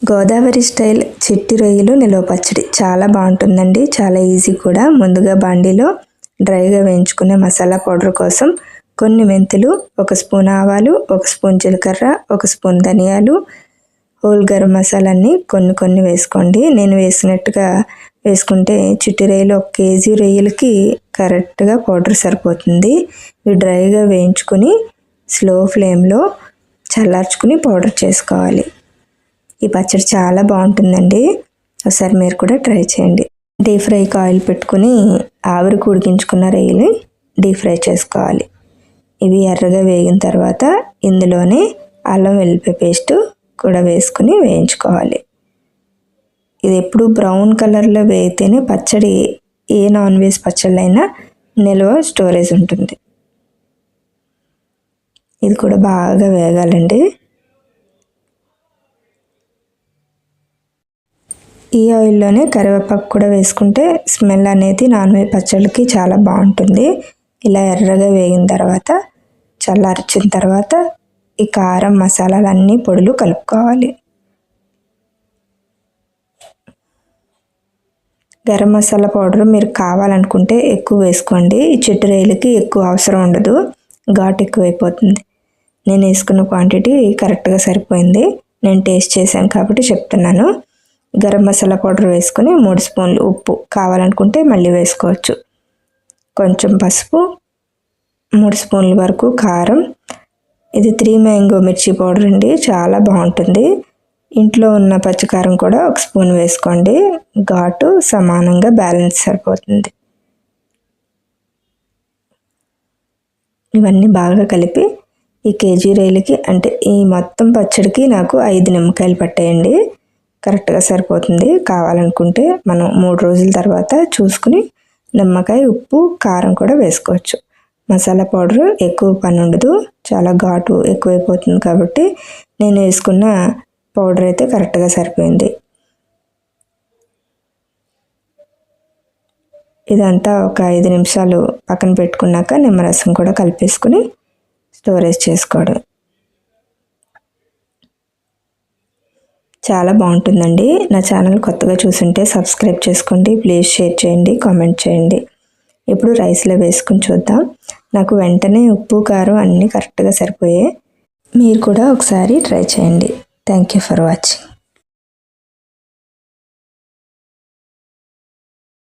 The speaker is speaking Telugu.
గోదావరి స్టైల్ చిట్టి రొయ్యలు నిల్వ పచ్చడి చాలా బాగుంటుందండి. చాలా ఈజీ కూడా. ముందుగా బాండీలో డ్రైగా వేయించుకునే మసాలా పౌడర్ కోసం కొన్ని మెంతులు, 1 స్పూన్ ఆవాలు, 1 స్పూన్ జీలకర్ర, 1 స్పూన్ ధనియాలు, హోల్ గరం మసాలాన్ని కొన్ని వేసుకోండి. నేను వేసినట్టుగా వేసుకుంటే చిట్టి రొయ్యలు 1 కేజీ రొయ్యలకి కరెక్ట్గా పౌడర్ సరిపోతుంది. ఇవి డ్రైగా వేయించుకుని స్లో ఫ్లేమ్లో చల్లార్చుకుని పౌడర్ చేసుకోవాలి. ఈ పచ్చడి చాలా బాగుంటుందండి. ఒకసారి మీరు కూడా ట్రై చేయండి. డీప్ ఫ్రైకి ఆయిల్ పెట్టుకుని ఆవిరికి ఉడికించుకున్న రొయ్యలు డీప్ ఫ్రై చేసుకోవాలి. ఇవి ఎర్రగా వేగిన తర్వాత ఇందులోనే అల్లం వెల్లుల్లి పేస్ట్ కూడా వేసుకుని వేయించుకోవాలి. ఇది ఎప్పుడు బ్రౌన్ కలర్లో వేగితేనే పచ్చడి ఏ నాన్ వెజ్ పచ్చళ్ళైనా నిల్వ స్టోరేజ్ ఉంటుంది. ఇది కూడా బాగా వేగాలండి. ఈ ఆయిల్లోనే కరివేపాకు కూడా వేసుకుంటే స్మెల్ అనేది నాన్ వెజ్ పచ్చళ్ళకి చాలా బాగుంటుంది. ఇలా ఎర్రగా వేగిన తర్వాత చల్లార్చిన తర్వాత ఈ కారం మసాలాలన్నీ పొడులు కలుపుకోవాలి. గరం మసాలా పౌడర్ మీరు కావాలనుకుంటే ఎక్కువ వేసుకోండి. ఈ చిట్టి రొయ్యలకి ఎక్కువ అవసరం ఉండదు, ఘాటు ఎక్కువైపోతుంది. నేను వేసుకున్న క్వాంటిటీ కరెక్ట్గా సరిపోయింది. నేను టేస్ట్ చేశాను కాబట్టి చెప్తున్నాను. గరం మసాలా పౌడర్ వేసుకొని 3 స్పూన్లు ఉప్పు, కావాలనుకుంటే మళ్ళీ వేసుకోవచ్చు. కొంచెం పసుపు, 3 స్పూన్ల వరకు కారం. ఇది 3 మ్యాంగో మిర్చి పౌడర్ అండి, చాలా బాగుంటుంది. ఇంట్లో ఉన్న పచ్చికారం కూడా 1 స్పూన్ వేసుకోండి. ఘాటు సమానంగా బ్యాలెన్స్ సరిపోతుంది. ఇవన్నీ బాగా కలిపి ఈ కేజీ రొయ్యలకి అంటే ఈ మొత్తం పచ్చడికి నాకు 5 నిమ్మకాయలు పట్టాయండి. కరెక్ట్గా సరిపోతుంది. కావాలనుకుంటే మనం 3 రోజుల తర్వాత చూసుకుని నిమ్మకాయ, ఉప్పు, కారం కూడా వేసుకోవచ్చు. మసాలా పౌడర్ ఎక్కువ పని ఉండదు, చాలా ఘాటు ఎక్కువైపోతుంది కాబట్టి నేను వేసుకున్న పౌడర్ అయితే కరెక్ట్గా సరిపోయింది. ఇదంతా ఒక 5 నిమిషాలు పక్కన పెట్టుకున్నాక నిమ్మరసం కూడా కలిపేసుకుని స్టోరేజ్ చేసుకోవడం. చాలా బాగుంటుందండి. నా ఛానల్ కొత్తగా చూసుంటే సబ్స్క్రైబ్ చేసుకోండి. ప్లీజ్ షేర్ చేయండి, కామెంట్ చేయండి. ఇప్పుడు రైస్లో వేసుకుని చూద్దాం. నాకు వెంటనే ఉప్పు, కారం అన్నీ కరెక్ట్గా సరిపోయాయి. మీరు కూడా ఒకసారి ట్రై చేయండి. Thank you for watching.